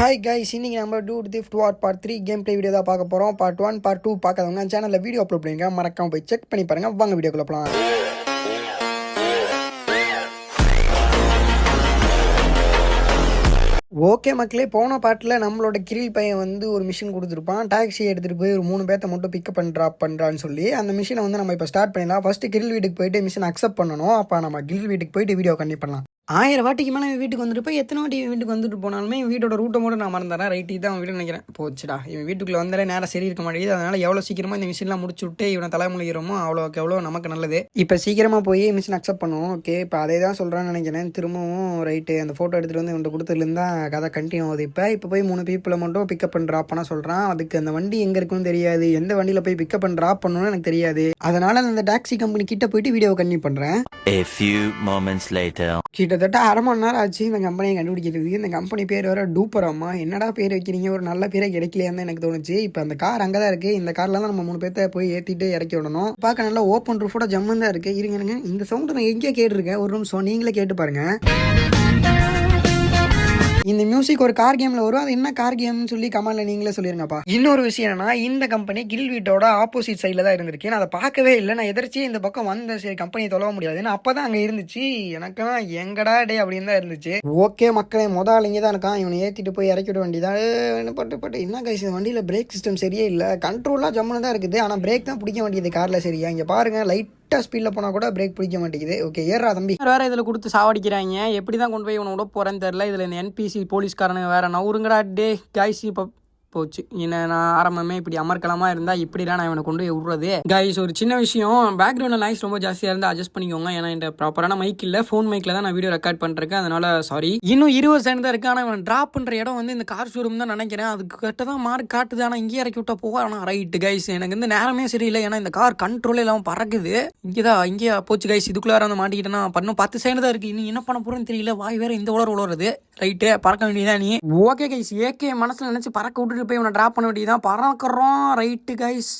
Hi guys, இன்னைக்கு நம்ம dude theft வார் part 3 game play video தான் பார்க்க போகிறோம். பார்ட் 1 பார்ட் 2 பார்க்காதவங்க சேனலில் வீடியோ அப்லோட் பண்ணிங்க, மறக்காம போய் செக் பண்ணி பாருங்க. வாங்க வீடியோக்குள்ள போகலாம். ஓகே மக்களே, போன பாட்டில் நம்மளோட கிரில் பையன் வந்து ஒரு மிஷின் கொடுத்துருப்பான். டாக்ஸி எடுத்துகிட்டு போய் ஒரு 3 பேர்த்த மட்டும் பிக்கப் பண்ணி ட்ராப் பண்ணுறான்னு சொல்லி அந்த மிஷினை வந்து நம்ம இப்போ ஸ்டார்ட் பண்ணிடலாம். ஃபஸ்ட்டு கிரில் வீட்டுக்கு போயிட்டு மிஷின் அக்செப்ட் பண்ணணும். அப்போ நம்ம கிரில் வீட்டுக்கு போயிட்டு வீடியோ கண்டிப்பாக பண்ணலாம். 1000 வாட்டிக்கு மேலே வீட்டுக்கு வந்துட்டு போய் எத்தனை வாட்டி வீட்டுக்கு வந்துட்டு போனாலுமே வீட்டோட ரூட்டை மட்டும் நான் மறந்துறேன். ரைட்டு தான் வீடு நினைக்கிறேன். போச்சுடா, இவன் வீட்டுக்குள்ளே வந்தாலே நேரம் சரி இருக்க மாட்டேங்குது. அதனால் எவ்வளோ சீக்கிரமாக இந்த மிஷின்லாம் முடிச்சு விட்டு இவனை தலைமுழிகிறோமோ அவ்வளோக்கு எவ்வளோ நமக்கு நல்லது. இப்போ சீக்கிரமாக போய் மிஷின் அக்செப்ட் பண்ணுவோம். ஓகே, இப்போ அதே தான் சொல்கிறான்னு நினைக்கிறேன். திரும்பவும் ரைட்டு அந்த ஃபோட்டோ எடுத்துகிட்டு வந்து இவன்ட்டு கொடுத்துலேருந்து தான் கதை கண்டினியூ ஆகுது. இப்போ போய் 3 பீப்புளை மட்டும் பிக்கப் பண்ணி ட்ராப் பண்ண சொல்கிறான். அதுக்கு அந்த வண்டி எங்கே இருக்குன்னு தெரியாது, எந்த வண்டியில் போய் பிக்கப் பண்ணி ட்ராப் பண்ணணும்னு எனக்கு தெரியாது. அதனால் அந்த டாக்ஸி கம்பெனி கிட்ட போயிட்டு வீடியோ கண்டினியூ பண்ணுறேன். கிட்டத்தட்ட அரை மணி நேரம் ஆச்சு இந்த கம்பெனியை கண்டுபிடிக்கிறதுக்கு. இந்த கம்பெனி பேர் வேறு டூப்பராமா. என்னடா பேர் வைக்கிறீங்க, ஒரு நல்ல பேரை கிடைக்கலையான்னு எனக்கு தோணுச்சு. இப்போ அந்த கார் அங்கே தான் இருக்குது. இந்த காரில் தான் நம்ம 3 பேர்த்த போய் ஏற்றிட்டு இறக்கி விடணும். பார்க்க நல்லா ஓப்பன் ரூஃபோட ஜம்முன்னு தான் இருக்குது. இருங்க, இந்த சவுண்டு நான் எங்கேயோ கேட்டிருக்கேன். ஒரு நிமிஷம் நீங்களே கேட்டு பாருங்கள். இந்த மியூசிக் ஒரு கார் கேமில் வரும். அது என்ன கார் கேம்னு சொல்லி கமெண்ட்ல நீங்களே சொல்லிருங்கப்பா. இன்னொரு விஷயம் என்னன்னா, இந்த கம்பெனி கில் வீட்டோட ஆப்போசிட் சைடில் தான் இருந்திருக்கு. நான் அதை பார்க்கவே இல்லை. நான் எதிர்த்து இந்த பக்கம் வந்த சரி கம்பெனியை தொலைவ முடியாதுன்னு அப்போ தான் அங்கே இருந்துச்சு. எனக்குன்னா எங்கடா டே அப்படின்னு தான் இருந்துச்சு. ஓகே மக்களே, முதல் இங்கே தான் இருக்கான். இவனை ஏற்றிட்டு போய் இறக்கி விட வேண்டியதான். பட்டு என்ன கைஸ், இந்த வண்டியில் பிரேக் சிஸ்டம் சரியே இல்லை. கண்ட்ரோலாக ஜம்முன்னு தான் இருக்குது. ஆனால் பிரேக் தான் பிடிக்க வேண்டியது காரில். சரியா இங்கே பாருங்கள், லைட் ஸ்பீடில் போனால் கூட பிரேக் பிடிக்க மாட்டேங்குது. ஓகே, ஏறா தம்பி. வேறு இதில் கொடுத்து சாவடிக்கிறாங்க. எப்படி தான் கொண்டு போய் இவனை விட போகிறேன்னு தெரில. இதில் இந்த என்பிசி போலீஸ்காரனுங்க வேறு நவுருங்கடா டே கைஸ். இப்போ போச்சு. நான் ஆரம்பமே இப்படி அமர்க்கலமாக இருந்தால் இப்படிலாம் நான் இவனை கொண்டு போய் விட்றது. கைஸ், ஒரு சின்ன விஷயம், பேக்ரவுண்டில் நாய்ஸ் ரொம்ப ஜாஸ்தியாக இருந்தால் அட்ஜஸ்ட் பண்ணிக்கோங்க. ஏன்னா இந்த ப்ராப்பரான மைக் இல்லை, ஃபோன் மைக்கில் தான் நான் வீடியோ ரெக்கார்ட் பண்ணிருக்கேன். அதனால சாரி. இன்னும் 20 செகண்ட் தான் இருக்குது. ஆனால் இவன் ட்ராப் பண்ணுற இடம் வந்து இந்த கார் ஷோரூம் தான் நினைக்கிறேன். அதுக்கு கிட்ட தான் மார்க் காட்டுது. ஆனால் இங்கே இறக்கி விட்டா போக. ஆனால் ரைட்டு கைஸ், எனக்கு வந்து நேரமே சரியில்லை. ஏன்னா இந்த கார் கண்ட்ரோலே இல்லாமல் பறக்குது. இங்கே போச்சு கைஸ். இதுக்குள்ளார வந்து மாட்டிக்கிட்டேன்னா பண்ணும் 10 செகண்ட் தான் இருக்குது. இன்னும் என்ன பண்ண போகிறேன்னு தெரியல. வாய் வேறு இந்த உளருது. ரைட்டு, பறக்க வேண்டியதான் நீ. ஓகே கைஸ், ஏகே மனசில் நினச்சி பறக்க விட்டுட்டு போய் இவனை ட்ராப் பண்ண வேண்டியது தான். பறக்கிறோம். ரைட்டு கைஸ்,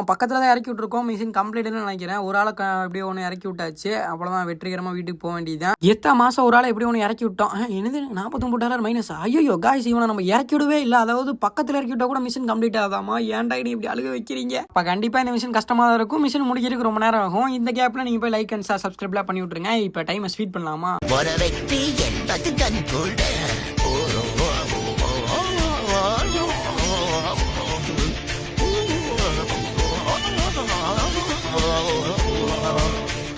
பக்கத்தில் தான் இறக்கி விட்டுருக்கோம். மிஷின் கம்ப்ளீட்னு நினைக்கிறேன். ஒரு ஆளை எப்படியோ ஒன்று இறக்கி விட்டாச்சு. அவ்வளோதான், வெற்றிகரமாக வீட்டுக்கு போக வேண்டியதுதான். எத்தனை மாதம் ஒரு ஆளை எப்படி ஒன்று இறக்கி விட்டோம். என்னது $49 மைனஸ். ஐயோ கைஸ், இவனை நம்ம இறக்கி விடவே இல்லை. அதாவது பக்கத்தில் இறக்கி விட்டா கூட மிஷின் கம்ப்ளீட் ஆகாதாமா. ஏன்டா இப்படி அழுக வைக்கிறீங்க. இப்போ கண்டிப்பாக இந்த மிஷின் கஷ்டமாக தான் இருக்கும். மிஷின் முடிக்கிறதுக்கு ரொம்ப நேரம் ஆகும். இந்த கேப்பில் நீங்கள் போய் லைக் அண்ட் சப்ஸ்கிரைப்லாம் பண்ணி விட்டுருங்க. இப்போ டைமை ஸ்பீட் பண்ணலாமா.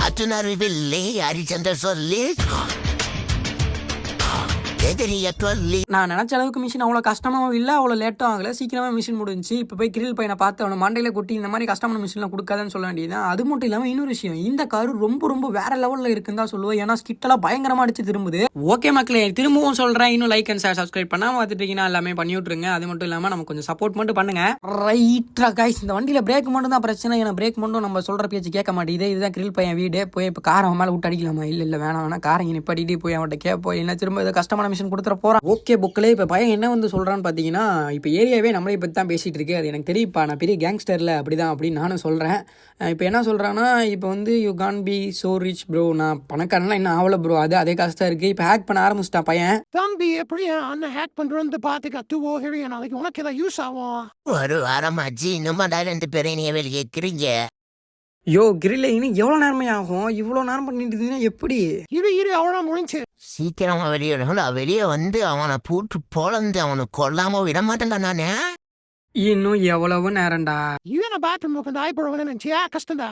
அத்துணர்வில்லை ஹரிச்சந்திர சொல்லி நான் நினச்ச அளவுக்கு மிஷின் அவ்வளோ கஷ்டமாகவும் இல்லை, அவ்வளோ லேட்டும் ஆகலை. சீக்கிரமாக மிஷின் முடிஞ்சு. இப்போ போய் கிரில் பையனை பார்த்து அவனை மண்டையில் கொட்டி இந்த மாதிரி கஷ்டமான மிஷின்லாம் கொடுக்காதுன்னு சொல்ல வேண்டியதுதான். அது மட்டும் இல்லாமல் இன்னொரு விஷயம், இந்த காரு ரொம்ப வேற லெவலில் இருக்குன்னு தான் சொல்லுவேன். ஏன்னா ஸ்கிட்டெல்லாம் பயங்கரமாக அடிச்சு திரும்புது. ஓகே மக்களே, திரும்பவும் சொல்கிறேன், இன்னும் லைக் அண்ட் ஷேர் சப்ஸ்கிரைப் பண்ணாமல் பார்த்துட்டீங்கன்னா எல்லாமே பண்ணி விட்ருங்க. அது மட்டும் இல்லாமல் நம்ம கொஞ்சம் சப்போர்ட் மட்டும் பண்ணுங்க. ரைட்டா கைஸ், இந்த வண்டியில் பிரேக் மட்டும் தான் பிரச்சனை. ஏன்னா பிரேக் மட்டும் நம்ம சொல்கிற பேச்சு கேட்க மாட்டேங்குது. இதுதான் கிரில் பையன் வீடு. போய் இப்போ காரை மேலே விட்டு அடிக்கலாமா? இல்லை வேணாம், காரை இங்கே நிப்பாட்டிட்டு போய் அவன்கிட்ட கேட்போம். என்ன திரும்ப ஏதோ கஷ்டமான மிஷின் கொடுத்துட போகிறான். ஓகே புக்கில் இப்போ பையன் என்ன வந்து சொல்கிறான்னு பார்த்தீங்கன்னா, இப்போ ஏரியாவே நம்மளே பற்றி தான் பேசிகிட்டு இருக்கு. அது எனக்கு தெரியுப்பா, நான் பெரிய கேங்ஸ்டரில் அப்படி தான் அப்படின்னு நானும் சொல்கிறேன். இப்போ என்ன சொல்கிறான்னா, இப்போ வந்து you can be so rich bro, நான் பணக்காரனா இன்னும் ஆவலை ப்ரோ, அதே காசு தான் இருக்குது. இப்போ ஹேக் பண்ண ஆரம்பிச்சிட்டான் பையன். தம்பி எப்படியா அண்ணன் ஹேக் பண்ணுறது பார்த்து கத்துவோ ஹெரியா, நாளைக்கு உனக்கு ஏதாவது யூஸ் ஆகும். ஒரு வாரமாச்சு இன்னும் 2 பேரை நீ வெளியே கேட்குறீங்க. யோ கிரில்ல இன்னும் எவ்வளோ நேரமே ஆகும்? இவ்வளோ நேரம் பண்ணிட்டு இருந்தீங்கன்னா எப்படி? இரு அவ்வளோ முடிஞ்சு சீக்கிரமா வெளியே வந்து அவனை போட்டு பொழந்து அவனை கொல்லாம விட மாட்டேங்க நானே. இன்னும் எவ்வளவு நேரம்டா? இவனை பாத்ரூம் உட்காந்து ஆய்ப்படுவேன் நினைச்சியா? கஷ்டம்டா.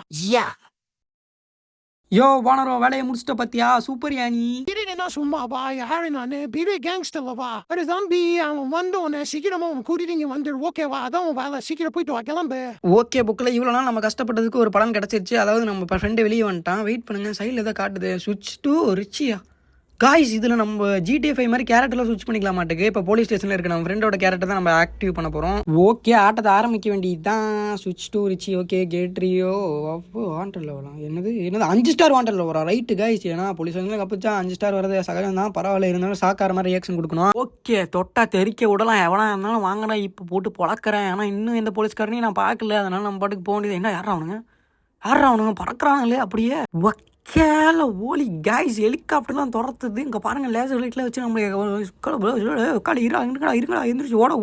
யோ வானரோ, வேலையை முடிச்சிட்ட பத்தியா? சூப்பர் யானி. என்ன சும்மா வா, யாரு நானு பெரிய கேங்ஸ்டர்ல வா. ஒரு தம்பி அவன் வந்தோடனே சீக்கிரமா அவன் கூட்டிட்டு வந்துடு. ஓகேவா? அதான் வேலை. சீக்கிரம் போயிட்டு வா, கிளம்பு. ஓகே புக்கில் இவ்வளோ நாள் நம்ம கஷ்டப்பட்டதுக்கு ஒரு பலன் கிடச்சிருச்சு. அதாவது நம்ம ஃப்ரெண்டு வெளியே வந்துட்டான். வெயிட் பண்ணுங்க, சைடில் எதாவது காட்டுது. சுவிட்ச் டு ரிச்சியா காய்ஸ். இதில் நம்ம GTA 5 மாதிரி கேரக்டர்லாம் ஸ்விட்ச் பண்ணிக்கலாம் மாட்டேங்க. இப்போ போலீஸ் ஸ்டேஷனில் இருக்க நம்ம ஃப்ரெண்டோட கேரக்டர் தான் நம்ம ஆக்டிவ் பண்ண போகிறோம். ஓகே, ஆட்டத்தை ஆரம்பிக்க வேண்டியது தான். சுவிட்ச் டு ரிச்சி. ஓகே, கேட்ரியோ அப்போ வாண்டரில் வரலாம். என்னது 5 ஸ்டார் வாண்டரில் வரும். ரைட்டு காய்ஸ், ஏன்னா போலீஸ் வந்து கப்பிச்சா 5 ஸ்டார் வரது சகஜம் தான். பரவாயில்ல, இருந்தாலும் சாக்கார மாதிரி ரியாக்ஷன் கொடுக்கணும். ஓகே, தொட்டா தெரிக்க விடலாம். எவனா இருந்தாலும் வாங்கினா இப்போ போட்டு பொழக்கிறேன். ஆனால் இன்னும் எந்த போலீஸ்காரனையும் நான் பார்க்கல. அதனால நம்ம பாட்டுக்கு போக வேண்டியது. என்ன யாரா அவனுங்க பறக்கிறானுங்களே அப்படியே. கேல ஓலி கைஸ் ஹெலிகாப்டர்லாம் துரத்துது. இங்கே பாருங்கள் லேசர் லைட்டில் வச்சு நம்மளுக்கு இருங்கடா எந்திரிச்சு ஓட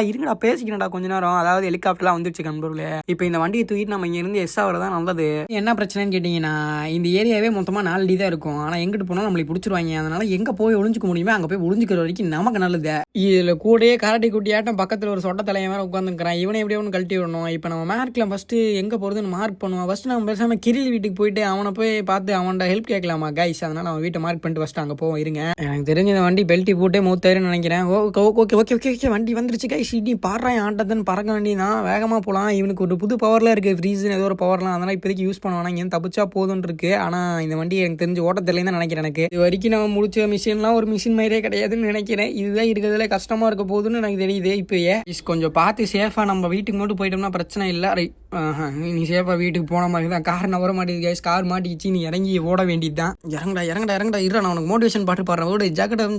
இருங்கடா பேசிக்கிறேன்டா கொஞ்ச நேரம். அதாவது ஹெலிகாப்டர்லாம் வந்துருச்சு கண்பொருளே. இப்போ இந்த வண்டியை தூக்கிட்டு நம்ம இங்கேருந்து எஸ் ஆகிறதான் நல்லது. என்ன பிரச்சனைன்னு கேட்டிங்கன்னா இந்த ஏரியாவே மொத்தமாக 4 அடி தான் இருக்கும். ஆனால் எங்கிட்டு போனால் நம்மளுக்கு பிடிச்சிருவாங்க. அதனால எங்கே போய் ஒளிஞ்சிக்க முடியுமோ அங்கே போய் ஒளிஞ்சிக்கிற வரைக்கும் நமக்கு நல்லது. இதில் கூடயே கராட்டி குட்டியாட்டம் பக்கத்தில் ஒரு சொட்ட தலையை வேறு உட்காந்துக்கிறான். இவனை எப்படியோ ஒன்று கழட்டி விடணும். இப்போ நம்ம மார்க்கில் ஃபஸ்ட்டு எங்கே போகிறதுன்னு மார்க் பண்ணுவோம். ஃபஸ்ட்டு நம்ம பேசாமல் கிரில் வீட்டுக்கு போயிட்டு அவனை போய் பார்த்து அவன்கிட்ட ஹெல்ப் கேட்கலாமா கைஸ். அதனால அவன் வீட்டை மார்க் பண்ணிட்டு ஃபஸ்ட்டு அங்கே போவோம். இருங்க, எனக்கு தெரிஞ்ச இந்த வண்டி பெல்ட்டி போட்டே மூத்தாயிருன்னு நினைக்கிறேன். ஓகே வண்டி வந்துருச்சு கைஸ். இடி பாடுறான் ஆட்டத்துன்னு பறக்க வேண்டியதான். வேகமாக போகலாம். இவனுக்கு ஒரு புது பவர்லாம் இருக்குது, ஃப்ரீஸ்னு ஏதோ ஒரு பவர்லாம். அதனால் இப்போதைக்கு யூஸ் பண்ணுவானா இங்கே தப்பிச்சா போதுன்னு இருக்கு. ஆனால் இந்த வண்டி எனக்கு தெரிஞ்சு ஓட்டத்திலேருந்து தான் நினைக்கிறேன். எனக்கு இது வரைக்கும் நம்ம முடிச்ச மிஷின்லாம் ஒரு மிஷின் மாதிரியே கிடையாதுன்னு நினைக்கிறேன். இதுதான் இருக்கிறதுல கஷ்டமாக இருக்க போகுதுன்னு எனக்கு தெரியுது. இப்போயே கொஞ்சம் பார்த்து சேஃபாக நம்ம வீட்டுக்கு மட்டும் போயிட்டோம்னா பிரச்சனை இல்லை. ரைட், நீ சேஃபாக வீட்டுக்கு போன மாதிரி தான். கார் நவர மாட்டேங்குது கைஸ். கார் மாட்டிக்கிச்சு, நீ இறங்கி ஓட வேண்டியது தான். இறங்கடா இருடா, நான் உனக்கு மோட்டிவேஷன் பாட்டு பாடுறேன். ஓடு ஜக்கடம்னு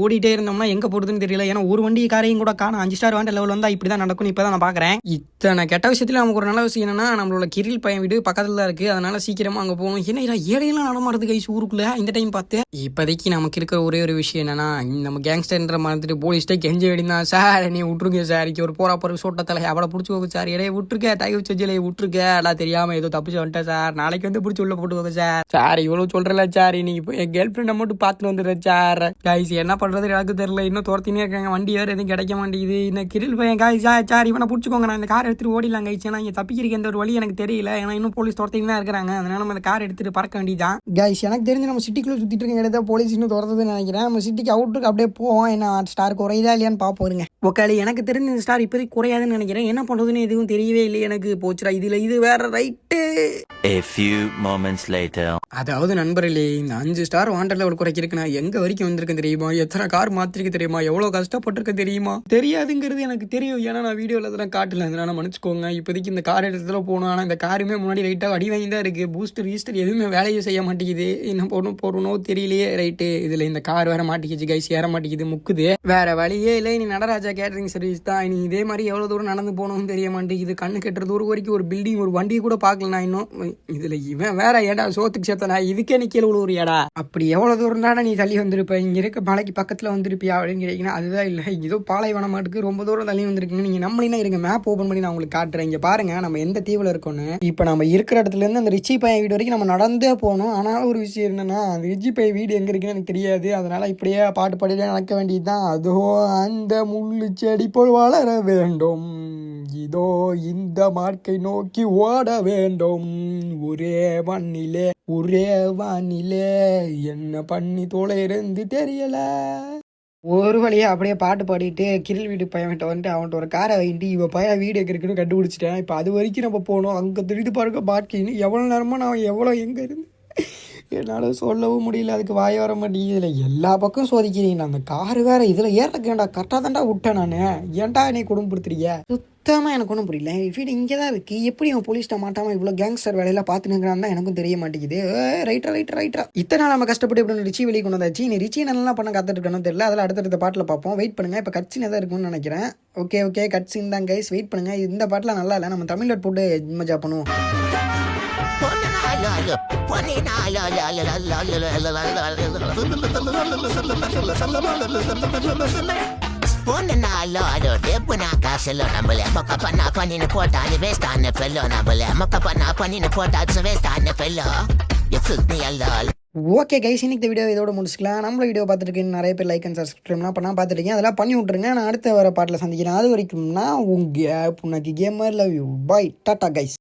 ஓடிட்டே இருந்தோம்னா எங்கே போடுதுன்னு தெரியல. ஏன்னா ஒரு வண்டி காரையும் கூட காணும். 5 ஸ்டார் வாண்ட லெவல் வந்தால் இப்படி தான் நடக்கும். இப்போ தான் நான் பார்க்குறேன். இத்தனை கெட்ட விஷயத்தில் நமக்கு ஒரு நல்ல விஷயம் என்னன்னா நம்மளோட கிரில் பையன் வீடு பக்கத்தில் தான் இருக்குது. அதனால சீக்கிரமாக அங்கே போகணும். என்ன ஏழையெல்லாம் நடமாடுது கைஸ் ஊருக்குள்ளே இந்த டைம் பார்த்து. இப்போதைக்கு நமக்கு இருக்கிற ஒரே ஒரு விஷயம் என்னன்னா நம்ம கேங்ஸ்டர்ன்ற மறந்துட்டு போலீஸ்ட்டே கெஞ்ச வேண்டியதான். சார் நீ விட்டுருங்க சார், ஒரு போகிற சோட்டத்தில் அவளை பிடிச்சி சார், இடையே விட்டுருக்க டைவ் செஞ்சிலே விட்டுருக்க எல்லாம் தெரியாமல் ஏதோ தப்பிச்சு வந்துட்டேன் சார், நாளைக்கு வந்து பிடிச்சி உள்ள போட்டு சார் இவ்வளோ சொல்கிறல சார், இன்னைக்கு போய் என் கேர்ள் ஃப்ரெண்டை மட்டும் பார்த்துட்டு வந்துடுறேன் சார். காய்ஸ் என்ன பண்ணுறது எனக்கு தெரியல. இன்னும் துரத்தினே இருக்காங்க. வண்டி வேறு எதுவும் கிடைக்க மாட்டேங்குது. இன்னும் கிரில் பையன் காய்ஸ் சார் இவனை பிடிச்சிக்கோங்க, நான் இந்த கார் எடுத்துகிட்டு ஓடிலாம் கைஸ். ஏன்னா இங்கே தப்பிக்கிறதுக்கு எந்த ஒரு வழி எனக்கு தெரியல. ஏன்னா இன்னும் போலீஸ் துரத்தின்னு தான் இருக்கிறாங்க. அதனால நம்ம இந்த கார் எடுத்துகிட்டு பறக்க வேண்டியதான் கைஸ். எனக்கு தெரிஞ்சு நம்ம சிட்டிக்குள்ளே சுற்றிட்டு இருக்க இடத்த போலீஸ் இன்னும் துரத்துதுன்னு நினைக்கிறேன். நம்ம சிட்டிக்கு அவுட்டுக்கு அப்படியே போவோம். என்ன ஸ்டார் குறையுதா இல்லையான்னு பார்ப்போங்க. ஓகே, எனக்கு தெரிஞ்ச இந்த ஸ்டார் இப்போதைக்கு குறையாதுன்னு நினைக்கிறேன். என்ன பண்ணுறதுன்னு எதுவும் தெரியவே இல்லை எனக்கு. போச்சுடா இதில் இது வேற right. A few moments later. அதாவது நண்பர்களே, இந்த 5 ஸ்டார் வாண்டர் லெவல் குறைக்கிறதுக்கு நான் எங்கே வரைக்கும் வந்திருக்கேன் தெரியுமா? எத்தனை கார் மாற்றிருக்கு தெரியுமா? எவ்வளோ கஷ்டப்பட்டிருக்கேன் தெரியுமா? தெரியாதுங்கிறது எனக்கு தெரியும். ஏன்னா நான் வீடியோவில் அதெல்லாம் காட்டல. அதனால மன்னிச்சுக்கோங்க. இப்போதைக்கு இந்த கார் எடுத்துல போகணும். ஆனால் இந்த காருமே முன்னாடி ரைட்டாக அடி வாங்கி தான் இருக்குது. பூஸ்டர் ஈஸ்டர் எதுவுமே வேலையை செய்ய மாட்டேங்குது. என்ன போடணும் தெரியலையே. ரைட்டு, இதில் இந்த கார் வேற மாட்டிக்கிச்சு கைஸ். ஏற மாட்டேங்குது, முக்குது. வேற வழியே இல்லை. நீ நடராஜா கேட்டரிங் சர்வீஸ் தான். நீ இதே மாதிரி எவ்வளோ தூரம் நடந்து போகணும்னு தெரிய மாட்டேங்குது. கண்ணு கட்டுற தூரம் வரைக்கும் ஒரு பில்டிங் ஒரு வண்டி கூட பார்க்கல நான் இன்னும். இதுல இவன் வேற ஏடா சோத்துக்கு சேர்த்தனா இதுக்கே நிக்கல ஒரு ஏடா. அப்படி எவ்வளவு தூரம் தானே நீ தள்ளி வந்திருப்ப? இங்க இருக்க மலைக்கு பக்கத்துல வந்திருப்பியா அப்படின்னு கேட்டீங்கன்னா அதுதான் இல்லை. இதோ பாலைவனம் மாட்டுக்கு ரொம்ப தூரம் தள்ளி வந்திருக்குங்க. நீங்க நம்மளா இருங்க, மேப் ஓபன் பண்ணி நான் உங்களுக்கு காட்டுறேன். இங்க பாருங்க நம்ம எந்த தீவுல இருக்கோன்னு. இப்ப நம்ம இருக்கிற இடத்துல இருந்து அந்த ரிச்சி பையன் வீடு வரைக்கும் நம்ம நடந்தே போகணும். ஆனாலும் ஒரு விஷயம் என்னன்னா அந்த ரிச்சி பையன் வீடு எங்க இருக்குன்னு எனக்கு தெரியாது. அதனால இப்படியே பாட்டு பாடியே நடக்க வேண்டியதுதான். அதோ அந்த முள்ளு செடி போல் வளர வேண்டும், இதோ இந்த மார்க்கை நோக்கி ஓட வேண்டும், ஒரே வானிலே என்ன பண்ணி தொலைறது தெரியல. ஒரு வழியாக அப்படியே பாட்டு பாடிட்டு கிரில் வீடு பையன்கிட்ட வந்துட்டு அவன்கிட்ட ஒரு காரை வாங்கிட்டு இவன் பையன் வீடு எங்கே இருக்குன்னு கண்டுபிடிச்சிட்டேன். இப்போ அது வரைக்கும் நம்ம போகணும். அங்கே திருட்டு பாருங்க பாட்கின்னு எவ்வளோ நேரமாக நான் எவ்வளோ எங்கே இருந்து என்னால் சொல்லவும் முடியல. அதுக்கு வாய வர மாட்டேங்குது. இதில் எல்லா பக்கம் சோதிக்கிறீங்க. அந்த காரு வேற இதில் ஏறக்கேண்டா கரெக்டாக தான்டா விட்டேன் நான். ஏன்டா என்னை குடும்பப்படுத்துறீங்க? சுத்தமாக எனக்கு ஒன்றும் புரியல. வீடு இங்கே தான் இருக்குது. எப்படி அவன் போலீஸ்ட்ட மாட்டாமல் இவ்வளோ கேங்ஸ்டர் வேலையெல்லாம் பார்த்துனுங்கிறான் தான் எனக்கும் தெரிய மாட்டேங்குது. ரைட்டா இத்தனை நாள் நம்ம கஷ்டப்பட்டு இப்படி ரிச்சி வெளியே கொண்டு வந்தாச்சு. நீ ரிச்சி நல்லா பண்ண காத்துட்டு தெரியல. அதில் அடுத்தடுத்த பாட்டில் பார்ப்போம். வெயிட் பண்ணுங்கள். இப்போ கட்சின் தான் இருக்கும்னு நினைக்கிறேன். ஓகே கட்சின் தான் கைஸ். வெயிட் பண்ணுங்கள். இந்த பாட்டில் நல்லா இல்லை. நம்ம தமிழில் போட்டு மஜா பண்ணுவோம். ஓகே கைஸ், இன்னைக்கு வீடியோ இதோட முடிச்சுக்கலாம். நம்மள வீடியோ பார்த்துட்டு நிறைய பேர் லைக் அண்ட் சப்ஸ்கிரைப்லாம் பார்த்துருக்கீங்க. அதெல்லாம் பண்ணி விட்ருங்க. நான் அடுத்த வர பாட்டில் சந்திக்கிறேன். அது வரைக்கும் நான் உங்கள் புண்ணாக்கி gamer. Love you. Bye. Tata guys.